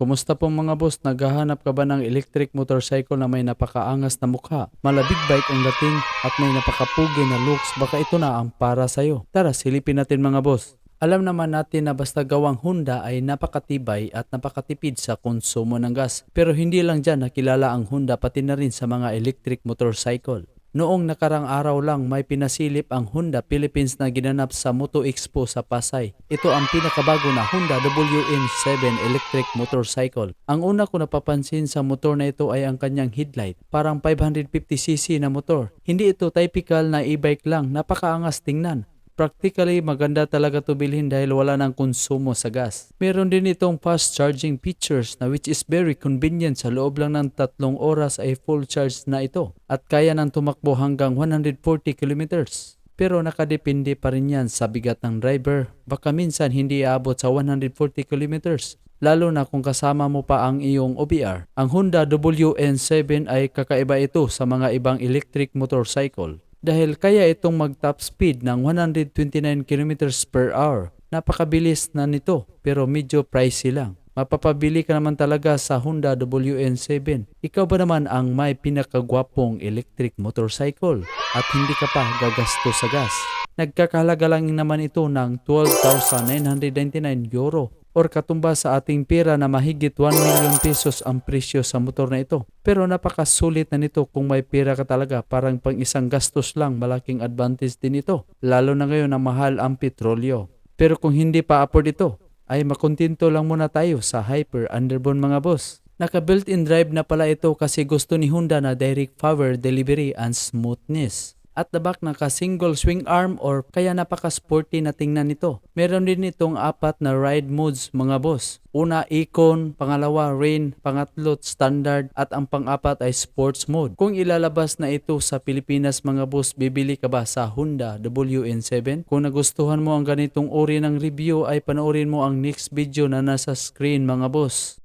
Kumusta po mga boss? Naghahanap ka ba ng electric motorcycle na may napakaangas na mukha? Malabig bike ang dating at may napakapugi na looks, baka ito na ang para sa'yo. Tara, silipin natin mga boss. Alam naman natin na basta gawang Honda ay napakatibay at napakatipid sa konsumo ng gas. Pero hindi lang dyan nakilala ang Honda, pati na rin sa mga electric motorcycle. Noong nakarang araw lang may pinasilip ang Honda Philippines na ginanap sa Moto Expo sa Pasay. Ito ang pinakabago na Honda WN7 electric motorcycle. Ang una ko napapansin sa motor na ito ay ang kanyang headlight. Parang 550cc na motor. Hindi ito typical na e-bike lang, napakaangas tingnan. Practically maganda talaga to bilhin dahil wala ng konsumo sa gas. Meron din itong fast charging features na which is very convenient, sa loob lang ng 3 oras ay full charge na ito at kaya nang tumakbo hanggang 140 kilometers. Pero nakadepende pa rin yan sa bigat ng driver, baka minsan hindi aabot sa 140 kilometers. Lalo na kung kasama mo pa ang iyong OBR. Ang Honda WN7 ay kakaiba ito sa mga ibang electric motorcycle. Dahil kaya itong mag-top speed ng 129 kilometers per hour. Napakabilis na nito pero medyo pricey lang. Mapapabili ka naman talaga sa Honda WN7. Ikaw ba naman ang may pinakagwapong electric motorcycle at hindi ka pa gagasto sa gas? Nagkakahalaga lang naman ito ng 12,999 euro. Or katumbas sa ating pera na mahigit 1 million pesos ang presyo sa motor na ito. Pero napakasulit na nito kung may pera ka talaga, parang pang isang gastos lang, malaking advantage din ito. Lalo na ngayon na mahal ang petrolyo. Pero kung hindi pa afford ito, ay makontento lang muna tayo sa Hyper Underbone mga boss. Naka built-in drive na pala ito kasi gusto ni Honda na direct power delivery and smoothness. At the back naka single swing arm or kaya napaka-sporty na tingnan nito. Meron din itong 4 na ride modes mga boss. Una, Econ, pangalawa, Rain, pangatlo, Standard, at ang pang-apat ay Sports mode. Kung ilalabas na ito sa Pilipinas mga boss, bibili ka ba sa Honda WN7? Kung nagustuhan mo ang ganitong uri ng review ay panoorin mo ang next video na nasa screen mga boss.